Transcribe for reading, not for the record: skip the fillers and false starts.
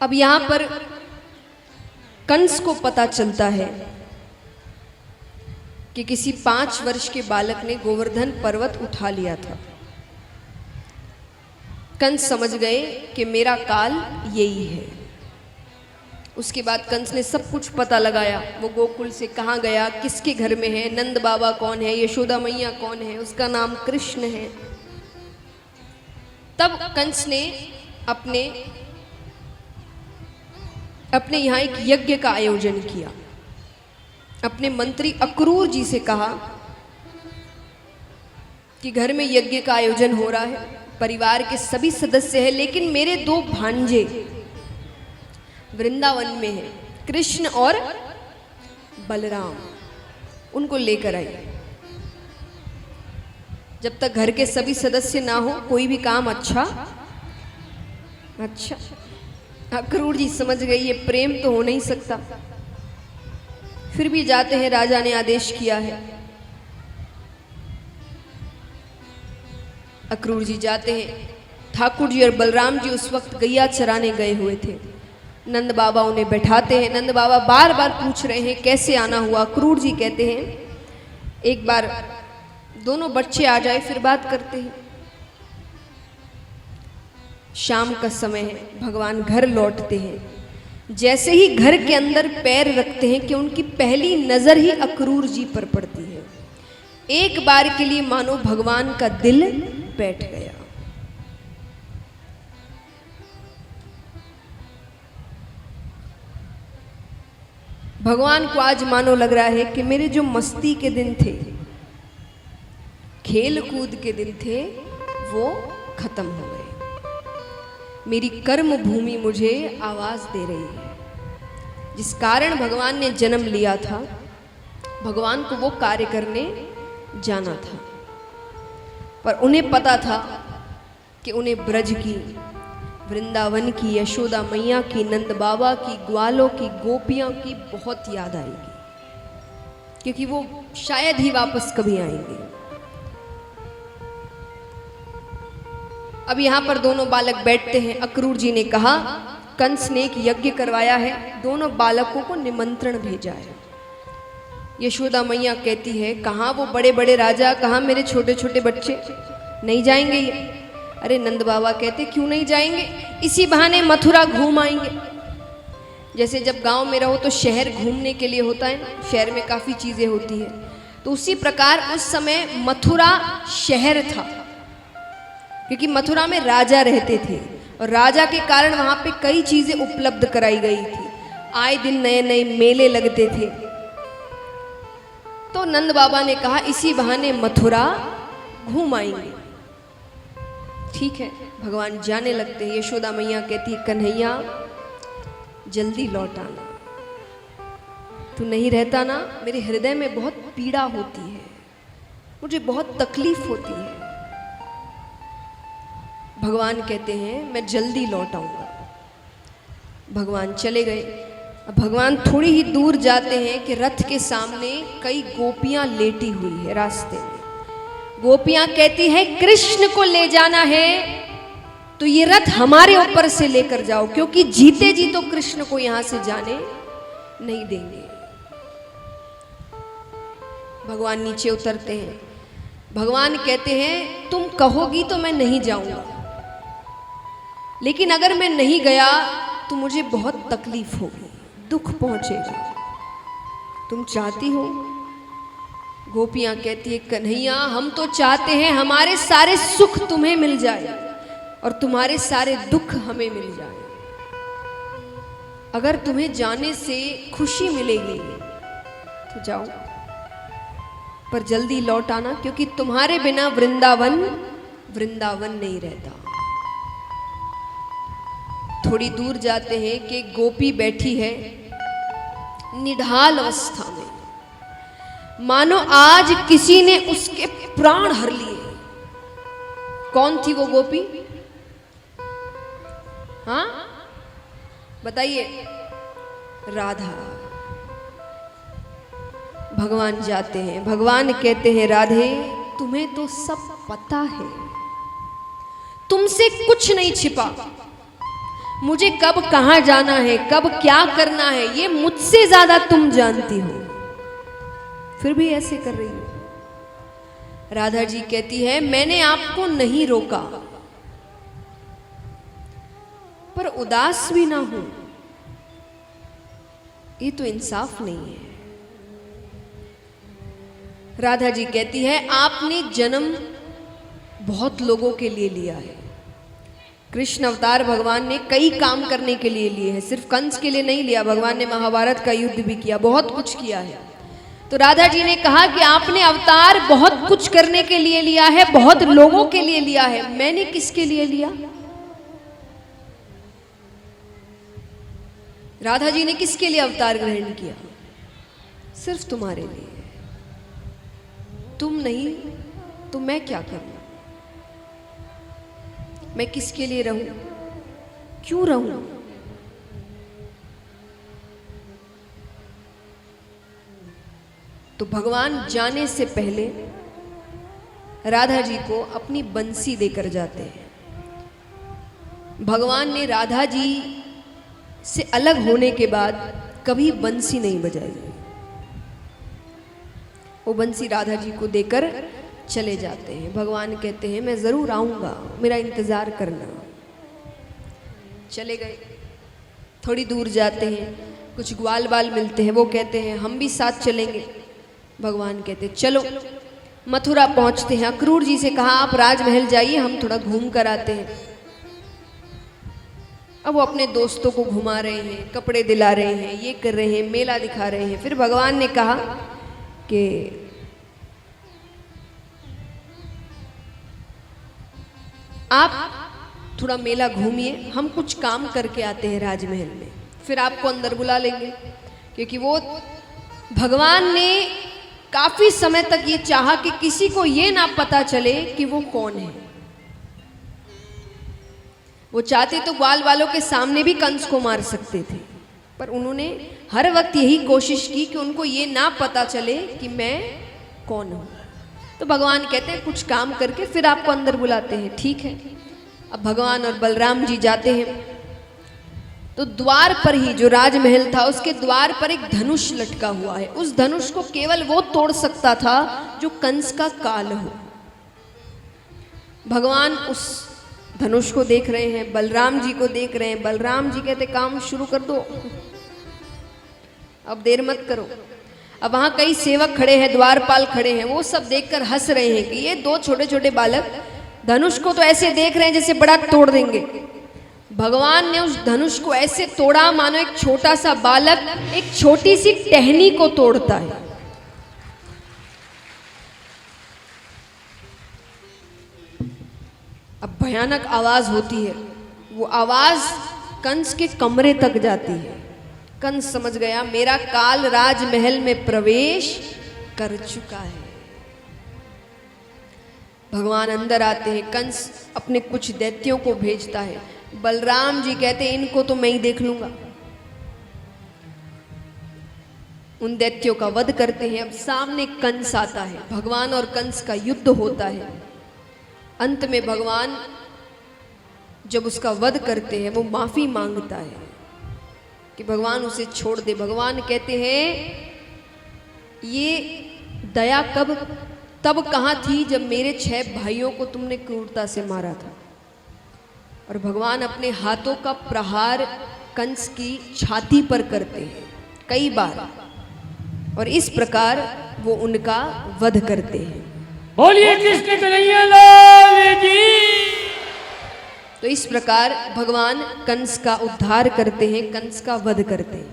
अब यहां पर कंस को पता चलता है कि किसी 5 वर्ष के बालक ने गोवर्धन पर्वत उठा लिया था। कंस समझ गए कि मेरा काल यही है। उसके बाद कंस ने सब कुछ पता लगाया। वो गोकुल से कहाँ गया, किसके घर में है, नंद बाबा कौन है, यशोदा मैया कौन है, उसका नाम कृष्ण है। तब कंस ने अपने यहाँ एक यज्ञ का आयोजन किया। अपने मंत्री अक्रूर जी से कहा कि घर में यज्ञ का आयोजन हो रहा है, परिवार के सभी सदस्य हैं, लेकिन मेरे 2 भांजे वृंदावन में हैं, कृष्ण और बलराम, उनको लेकर आइए। जब तक घर के सभी सदस्य ना हो कोई भी काम अच्छा। अक्रूर जी समझ गई ये प्रेम तो हो नहीं सकता। फिर भी जाते हैं, राजा ने आदेश किया है। अक्रूर जी जाते हैं। ठाकुर जी और बलराम जी उस वक्त गैया चराने गए हुए थे। नंद बाबा उन्हें बैठाते हैं। नंद बाबा बार बार पूछ रहे हैं कैसे आना हुआ। अक्रूर जी कहते हैं एक बार दोनों बच्चे आ जाए फिर बात करते हैं। शाम का समय है, भगवान घर लौटते हैं। जैसे ही घर के अंदर पैर रखते हैं कि उनकी पहली नजर ही अक्रूर जी पर पड़ती है। एक बार के लिए मानो भगवान का दिल बैठ गया। भगवान को आज मानो लग रहा है कि मेरे जो मस्ती के दिन थे, खेल कूद के दिन थे, वो खत्म हो गए। मेरी कर्म भूमि मुझे आवाज दे रही है। जिस कारण भगवान ने जन्म लिया था, भगवान को वो कार्य करने जाना था, पर उन्हें पता था कि उन्हें ब्रज की, वृंदावन की, यशोदा मैया की, नंद बाबा की, ग्वालों की, गोपियों की बहुत याद आएगी, क्योंकि वो शायद ही वापस कभी आएंगे। अब यहाँ पर दोनों बालक बैठते हैं। अक्रूर जी ने कहा कंस ने एक यज्ञ करवाया है, दोनों बालकों को निमंत्रण भेजा है। यशोदा मैया कहती है कहाँ वो बड़े बड़े राजा, कहाँ मेरे छोटे छोटे बच्चे, नहीं जाएंगे ये। अरे नंद बाबा कहते क्यों नहीं जाएंगे, इसी बहाने मथुरा घूम आएंगे। जैसे जब गांव में रहो तो शहर घूमने के लिए होता है ना, शहर में काफ़ी चीज़ें होती है, तो उसी प्रकार उस समय मथुरा शहर था, क्योंकि मथुरा में राजा रहते थे और राजा के कारण वहाँ पे कई चीज़ें उपलब्ध कराई गई थी। आए दिन नए नए मेले लगते थे। तो नंद बाबा ने कहा इसी बहाने मथुरा घूम आएंगे। ठीक है, भगवान जाने लगते हैं। यशोदा मैया कहती कन्हैया जल्दी लौट आना, तू नहीं रहता ना मेरे हृदय में बहुत पीड़ा होती है, मुझे बहुत तकलीफ होती है। भगवान कहते हैं मैं जल्दी लौट आऊंगा। भगवान चले गए। अब भगवान थोड़ी ही दूर जाते हैं कि रथ के सामने कई गोपियां लेटी हुई है रास्ते में। गोपियां कहती है कृष्ण को ले जाना है तो ये रथ हमारे ऊपर से लेकर जाओ, क्योंकि जीते जी तो कृष्ण को यहां से जाने नहीं देंगे। भगवान नीचे उतरते हैं। भगवान कहते हैं तुम कहोगी तो मैं नहीं जाऊंगा, लेकिन अगर मैं नहीं गया तो मुझे बहुत तकलीफ होगी, दुख पहुंचेगा। तुम चाहती हो? गोपियां कहती है कन्हैया हम तो चाहते हैं हमारे सारे सुख तुम्हें मिल जाए और तुम्हारे सारे दुख हमें मिल जाए। अगर तुम्हें जाने से खुशी मिलेगी तो जाओ, पर जल्दी लौट आना, क्योंकि तुम्हारे बिना वृंदावन नहीं रहता। थोड़ी दूर जाते हैं कि गोपी बैठी है निढाल अवस्था में, मानो आज किसी ने उसके प्राण हर लिए। कौन थी वो गोपी? हाँ बताइए। राधा। भगवान जाते हैं। भगवान कहते हैं राधे तुम्हें तो सब पता है, तुमसे कुछ नहीं छिपा। मुझे कब कहाँ जाना है, कब क्या करना है, ये मुझसे ज्यादा तुम जानती हो, फिर भी ऐसे कर रही हो। राधा जी कहती है मैंने आपको नहीं रोका, पर उदास भी ना हो, ये तो इंसाफ नहीं है। राधा जी कहती है आपने जन्म बहुत लोगों के लिए लिया है। कृष्ण अवतार भगवान ने कई काम करने के लिए लिए हैं, सिर्फ कंस के लिए नहीं लिया। भगवान ने महाभारत का युद्ध भी किया, बहुत कुछ किया है। तो राधा जी ने कहा कि आपने अवतार बहुत कुछ करने के लिए लिया है, बहुत लोगों के लिए लिया है, मैंने किसके लिए लिया? राधा जी ने किसके लिए अवतार ग्रहण किया? सिर्फ तुम्हारे लिए। तुम नहीं तो मैं क्या करूं? मैं किसके लिए रहूं? क्यों रहूं? तो भगवान जाने से पहले राधा जी को अपनी बंसी देकर जाते हैं। भगवान ने राधा जी से अलग होने के बाद कभी बंसी नहीं बजाई। वो बंसी राधा जी को देकर चले जाते हैं। भगवान कहते हैं मैं जरूर आऊंगा, मेरा इंतजार करना। चले गए। थोड़ी दूर जाते हैं, कुछ ग्वाल बाल मिलते हैं, वो कहते हैं हम भी साथ चलेंगे। भगवान कहते चलो। मथुरा पहुंचते हैं। अक्रूर जी से कहा आप राजमहल जाइए, हम थोड़ा घूम कर आते हैं। अब वो अपने दोस्तों को घुमा रहे हैं, कपड़े दिला रहे हैं, ये कर रहे हैं, मेला दिखा रहे हैं। फिर भगवान ने कहा कि आप थोड़ा मेला घूमिए, हम कुछ काम करके आते हैं राजमहल में, फिर आपको अंदर बुला लेंगे। क्योंकि वो भगवान ने काफी समय तक ये चाहा कि किसी को ये ना पता चले कि वो कौन है। वो चाहते तो ग्वाल वालों के सामने भी कंस को मार सकते थे, पर उन्होंने हर वक्त यही कोशिश की कि उनको ये ना पता चले कि मैं कौन हूं। तो भगवान कहते हैं कुछ काम करके फिर आपको अंदर बुलाते हैं। ठीक है। अब भगवान और बलराम जी जाते हैं। तो द्वार पर ही, जो राजमहल था उसके द्वार पर एक धनुष लटका हुआ है। उस धनुष को केवल वो तोड़ सकता था जो कंस का काल हो। भगवान उस धनुष को देख रहे हैं, बलराम जी को देख रहे हैं। बलराम जी कहते काम शुरू कर दो, अब देर मत करो। अब वहां कई सेवक खड़े हैं, द्वारपाल खड़े हैं, वो सब देखकर हंस रहे हैं कि ये दो छोटे छोटे बालक धनुष को तो ऐसे देख रहे हैं जैसे बड़ा तोड़ देंगे। भगवान ने उस धनुष को ऐसे तोड़ा मानो एक छोटा सा बालक एक छोटी सी टहनी को तोड़ता है। अब भयानक आवाज होती है। वो आवाज कंस के कमरे तक जाती है। कंस समझ गया मेरा काल राजमहल में प्रवेश कर चुका है। भगवान अंदर आते हैं। कंस अपने कुछ दैत्यों को भेजता है। बलराम जी कहते हैं इनको तो मैं ही देख लूंगा। उन दैत्यों का वध करते हैं। अब सामने कंस आता है। भगवान और कंस का युद्ध होता है। अंत में भगवान जब उसका वध करते हैं वो माफी मांगता है कि भगवान उसे छोड़ दे। भगवान कहते हैं ये दया तब कहाँ थी जब मेरे 6 भाइयों को तुमने क्रूरता से मारा था। और भगवान अपने हाथों का प्रहार कंस की छाती पर करते हैं कई बार, और इस प्रकार वो उनका वध करते हैं। बोलिए कृष्ण कन्हैया लाल की। तो इस प्रकार भगवान कंस का उद्धार करते हैं, कंस का वध करते हैं।